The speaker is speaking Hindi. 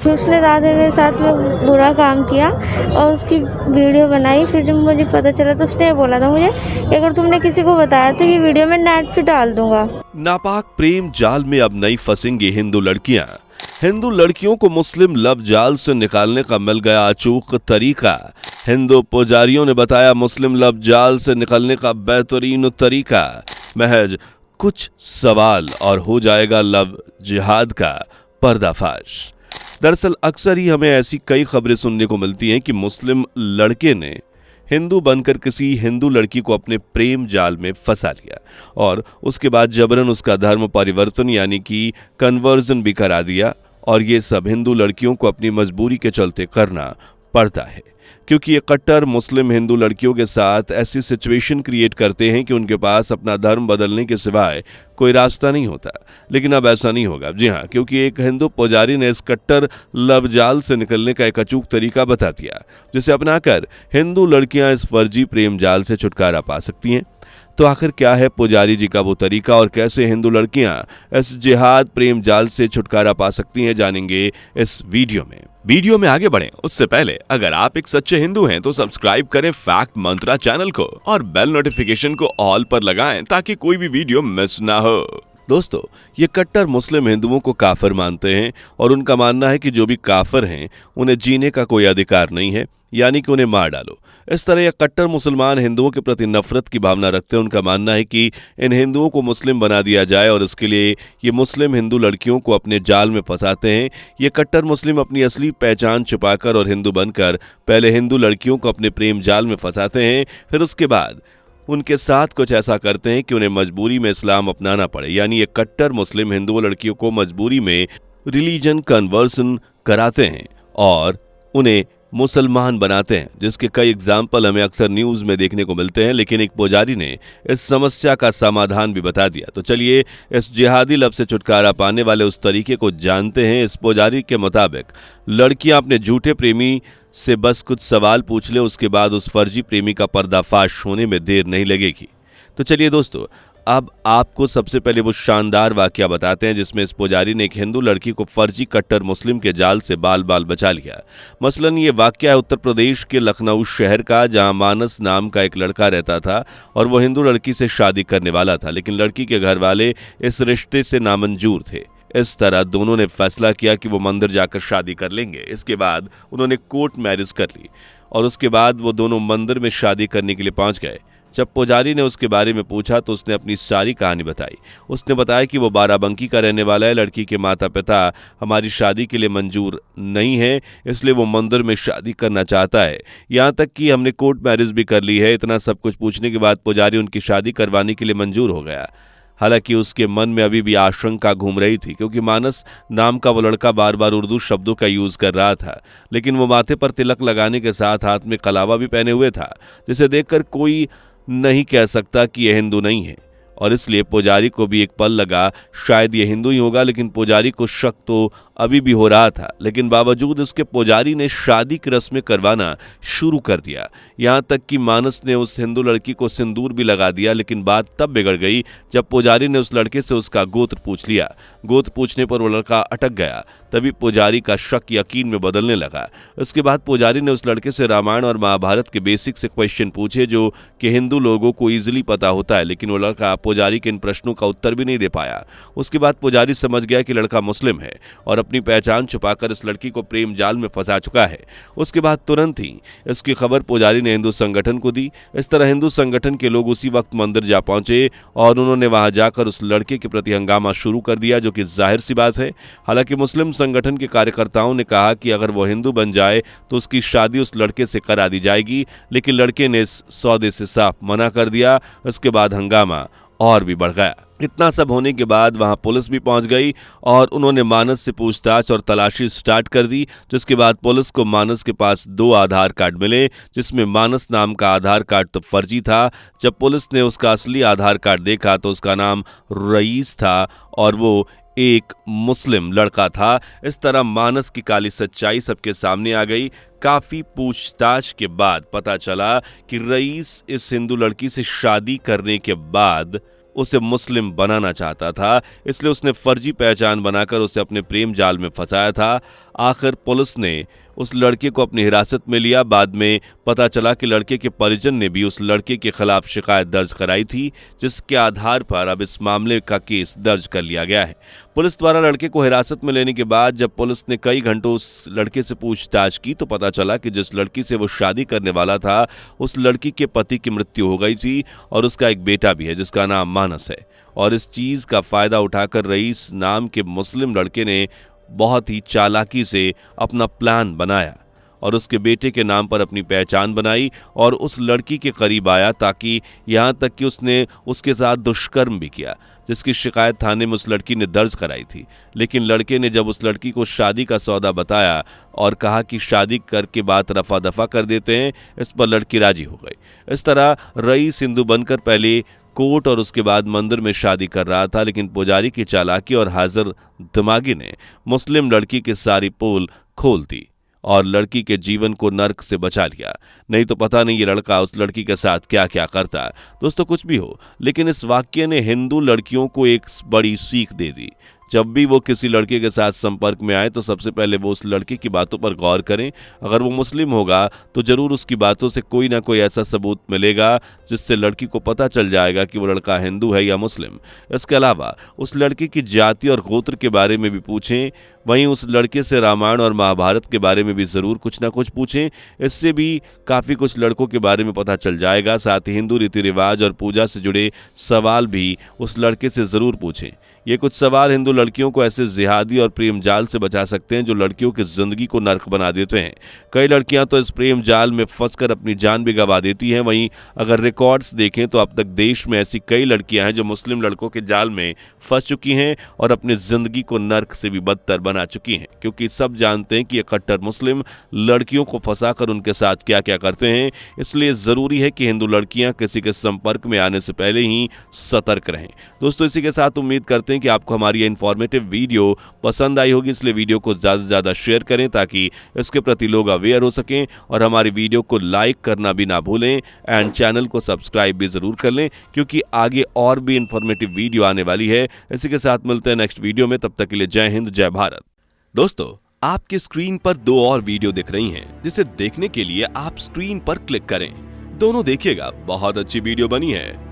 फिर उसने रात में मेरे साथ में बुरा काम किया और उसकी वीडियो बनाई। फिर जब मुझे पता चला तो उसने बोला था मुझे कि अगर तुमने किसी को बताया तो ये वीडियो मैं नेट पे डाल दूंगा। नापाक प्रेम जाल में अब नहीं फंसेंगी हिंदू लड़कियां। हिंदू लड़कियों को मुस्लिम लव जाल से निकालने का मिल गया अचूक तरीका। हिंदू पुजारियों ने बताया मुस्लिम लव जाल से निकलने का बेहतरीन तरीका। महज कुछ सवाल और हो जाएगा लव जिहाद का पर्दाफाश। दरअसल अक्सर ही हमें ऐसी कई खबरें सुनने को मिलती हैं कि मुस्लिम लड़के ने हिंदू बनकर किसी हिंदू लड़की को अपने प्रेम जाल में फंसा लिया और उसके बाद जबरन उसका धर्म परिवर्तन यानी कि कन्वर्जन भी करा दिया। और ये सब हिंदू लड़कियों को अपनी मजबूरी के चलते करना पड़ता है, क्योंकि ये कट्टर मुस्लिम हिंदू लड़कियों के साथ ऐसी सिचुएशन क्रिएट करते हैं कि उनके पास अपना धर्म बदलने के सिवाय कोई रास्ता नहीं होता। लेकिन अब ऐसा नहीं होगा। जी हाँ, क्योंकि एक हिंदू पुजारी ने इस कट्टर लव जाल से निकलने का एक अचूक तरीका बता दिया, जिसे अपनाकर हिंदू लड़कियां इस फर्जी प्रेम जाल से छुटकारा पा सकती हैं। तो आखिर क्या है पुजारी जी का वो तरीका और कैसे हिंदू लड़कियां इस जिहाद प्रेम जाल से छुटकारा पा सकती हैं, जानेंगे इस वीडियो में आगे बढ़ें उससे पहले अगर आप एक सच्चे हिंदू हैं तो सब्सक्राइब करें फैक्ट मंत्रा चैनल को और बेल नोटिफिकेशन को ऑल पर लगाएं ताकि कोई भी वीडियो मिस ना हो। दोस्तों, ये कट्टर मुस्लिम हिंदुओं को काफिर मानते हैं और उनका मानना है कि जो भी काफिर हैं उन्हें जीने का कोई अधिकार नहीं है, यानी कि उन्हें मार डालो। इस तरह यह कट्टर मुसलमान हिंदुओं के प्रति नफरत की भावना रखते हैं। उनका मानना है कि इन हिंदुओं को मुस्लिम बना दिया जाए और इसके लिए ये मुस्लिम हिंदू लड़कियों को अपने जाल में फंसाते हैं। ये कट्टर मुस्लिम अपनी असली पहचान छुपाकर और हिंदू बनकर पहले हिंदू लड़कियों को अपने प्रेम जाल में फंसाते हैं, फिर उसके बाद उनके साथ कुछ ऐसा करते हैं कि उन्हें मजबूरी में इस्लाम अपनाना पड़े। यानी ये कट्टर मुस्लिम हिंदू लड़कियों को मजबूरी में रिलीजन कन्वर्सन कराते हैं और उन्हें मुसलमान बनाते हैं, जिसके कई एग्जाम्पल हमें अक्सर न्यूज में देखने को मिलते हैं। लेकिन एक पुजारी ने इस समस्या का समाधान भी बता दिया। तो चलिए इस जिहादी लब से छुटकारा पाने वाले उस तरीके को जानते हैं। इस पुजारी के मुताबिक लड़कियां अपने झूठे प्रेमी से बस कुछ सवाल पूछ ले, उसके बाद उस फर्जी प्रेमी का पर्दाफाश होने में देर नहीं लगेगी। तो चलिए दोस्तों, अब आपको सबसे पहले वो शानदार वाकया बताते हैं जिसमें इस पुजारी ने एक हिंदू लड़की को फर्जी कट्टर मुस्लिम के जाल से बाल बाल बचा लिया। मसलन ये वाकया है उत्तर प्रदेश के लखनऊ शहर का, जहां मानस नाम का एक लड़का रहता था और वो हिंदू लड़की से शादी करने वाला था, लेकिन लड़की के घर वाले इस रिश्ते से नामंजूर थे। इस तरह दोनों ने फैसला किया कि वो मंदिर जाकर शादी कर लेंगे। इसके बाद उन्होंने कोर्ट मैरिज कर ली और उसके बाद वो दोनों मंदिर में शादी करने के लिए पहुंच गए। जब पुजारी ने उसके बारे में पूछा तो उसने अपनी सारी कहानी बताई। उसने बताया कि वो बाराबंकी का रहने वाला है, लड़की के माता पिता हमारी शादी के लिए मंजूर नहीं है, इसलिए वो मंदिर में शादी करना चाहता है। यहाँ तक कि हमने कोर्ट मैरिज भी कर ली है। इतना सब कुछ पूछने के बाद पुजारी उनकी शादी करवाने के लिए मंजूर हो गया। हालांकि उसके मन में अभी भी आशंका घूम रही थी, क्योंकि मानस नाम का वो लड़का बार बार उर्दू शब्दों का यूज कर रहा था, लेकिन वो माथे पर तिलक लगाने के साथ हाथ में कलावा भी पहने हुए था, जिसे देखकर कोई नहीं कह सकता कि यह हिंदू नहीं है। और इसलिए पुजारी को भी एक पल लगा शायद ये हिंदू ही होगा, लेकिन पुजारी को शक तो अभी भी हो रहा था। लेकिन बावजूद इसके पुजारी ने शादी की रस्में करवाना शुरू कर दिया। यहाँ तक कि मानस ने उस हिंदू लड़की को सिंदूर भी लगा दिया। लेकिन बात तब बिगड़ गई जब पुजारी ने उस लड़के से उसका गोत्र पूछ लिया। गोत्र पूछने पर वो लड़का अटक गया। तभी पुजारी का शक यकीन में बदलने लगा। उसके बाद पुजारी ने उस लड़के से रामायण और महाभारत के बेसिक से क्वेश्चन पूछे, जो कि हिंदू लोगों को इजीली पता होता है, लेकिन वो लड़का पुजारी के इन प्रश्नों का उत्तर भी नहीं दे पाया। उसके बाद पुजारी समझ गया कि लड़का मुस्लिम है और अपनी पहचान छुपाकर इस लड़की को प्रेम जाल में फंसा चुका है। उसके बाद तुरंत ही इसकी खबर पुजारी ने हिंदू संगठन को दी। इस तरह हिंदू संगठन के लोग उसी वक्त मंदिर जा पहुंचे और उन्होंने वहां जाकर उस लड़के के प्रति हंगामा शुरू कर दिया, जो कि जाहिर सी बात है। हालांकि मुस्लिम संगठन के कार्यकर्ताओं ने कहा कि अगर वो हिंदू बन जाए तो उसकी शादी उस लड़के से करा दी जाएगी, लेकिन लड़के ने इस सौदे से साफ मना कर दिया। इसके बाद हंगामा और भी बढ़ गया। इतना सब होने के बाद वहां पुलिस भी पहुंच गई और उन्होंने मानस से पूछताछ और तलाशी स्टार्ट कर दी। जिसके बाद पुलिस को मानस के पास 2 आधार कार्ड मिले, जिसमें मानस नाम का आधार कार्ड तो फर्जी था। जब पुलिस ने उसका असली आधार कार्ड देखा तो उसका नाम रईस था और वो एक मुस्लिम लड़का था। इस तरह मानस की काली सच्चाई सबके सामने आ गई। काफी पूछताछ के बाद पता चला कि रईस इस हिंदू लड़की से शादी करने के बाद उसे मुस्लिम बनाना चाहता था, इसलिए उसने फर्जी पहचान बनाकर उसे अपने प्रेम जाल में फंसाया था। आखिर पुलिस ने उस लड़के को अपनी हिरासत में लिया। बाद में पता चला कि लड़के के परिजन ने भी उस लड़के के खिलाफ शिकायत दर्ज कराई थी, जिसके आधार पर अब इस मामले का केस दर्ज कर लिया गया है। पुलिस द्वारा लड़के को हिरासत में लेने के बाद जब पुलिस ने कई घंटों उस लड़के से पूछताछ की तो पता चला कि जिस लड़की से वो शादी करने वाला था, उस लड़की के पति की मृत्यु हो गई थी और उसका एक बेटा भी है जिसका नाम मानस है। और इस चीज का फायदा उठाकर रईस नाम के मुस्लिम लड़के ने बहुत ही चालाकी से अपना प्लान बनाया और उसके बेटे के नाम पर अपनी पहचान बनाई और उस लड़की के करीब आया, ताकि यहाँ तक कि उसने उसके साथ दुष्कर्म भी किया, जिसकी शिकायत थाने में उस लड़की ने दर्ज कराई थी। लेकिन लड़के ने जब उस लड़की को शादी का सौदा बताया और कहा कि शादी करके बात रफा दफा कर देते हैं, इस पर लड़की राजी हो गई। इस तरह रईस हिंदू बनकर पहले कोर्ट और उसके बाद मंदिर में शादी कर रहा था, लेकिन पुजारी की चालाकी और हाजिर दिमागी ने मुस्लिम लड़की की सारी पोल खोल दी और लड़की के जीवन को नर्क से बचा लिया। नहीं तो पता नहीं ये लड़का उस लड़की के साथ क्या क्या करता। दोस्तों कुछ भी हो, लेकिन इस वाक्य ने हिंदू लड़कियों को एक बड़ी सीख दे दी। जब भी वो किसी लड़के के साथ संपर्क में आए तो सबसे पहले वो उस लड़के की बातों पर गौर करें। अगर वो मुस्लिम होगा तो जरूर उसकी बातों से कोई ना कोई ऐसा सबूत मिलेगा जिससे लड़की को पता चल जाएगा कि वो लड़का हिंदू है या मुस्लिम। इसके अलावा उस लड़के की जाति और गोत्र के बारे में भी पूछें। वहीं उस लड़के से रामायण और महाभारत के बारे में भी जरूर कुछ ना कुछ पूछें। इससे भी काफी कुछ लड़कों के बारे में पता चल जाएगा। साथ ही हिंदू रीति रिवाज और पूजा से जुड़े सवाल भी उस लड़के से जरूर पूछें। ये कुछ सवाल हिंदू लड़कियों को ऐसे जिहादी और प्रेम जाल से बचा सकते हैं जो लड़कियों की जिंदगी को नर्क बना देते हैं। कई लड़कियां तो इस प्रेम जाल में फंसकर अपनी जान भी गंवा देती हैं। वहीं अगर रिकॉर्ड्स देखें तो अब तक देश में ऐसी कई लड़कियां हैं जो मुस्लिम लड़कों के जाल में फंस चुकी हैं और अपनी जिंदगी को नर्क से भी बदतर बना चुकी हैं, क्योंकि सब जानते हैं कि ये कट्टर मुस्लिम लड़कियों को फंसाकर उनके साथ क्या क्या करते हैं। इसलिए जरूरी है कि हिंदू लड़कियां किसी के संपर्क में आने से पहले ही सतर्क रहें। दोस्तों इसी के साथ उम्मीद करते हैं कि आपको हमारी इंफॉर्मेटिव वीडियो पसंद आई होगी, इसलिए वीडियो को ज्यादा से ज्यादा शेयर करें ताकि इसके प्रति लोग अवेयर हो सकें और हमारी वीडियो को लाइक करना भी ना भूलें एंड चैनल को सब्सक्राइब भी जरूर कर लें, क्योंकि आगे और भी इंफॉर्मेटिव वीडियो आने वाली है। इसी के साथ मिलते हैं नेक्स्ट वीडियो में, तब तक के लिए जय हिंद जय भारत। दोस्तों आपकी स्क्रीन पर 2 और वीडियो दिख रही हैं, जिसे देखने के लिए आप स्क्रीन पर क्लिक करें। दोनों देखिएगा, बहुत अच्छी वीडियो बनी है।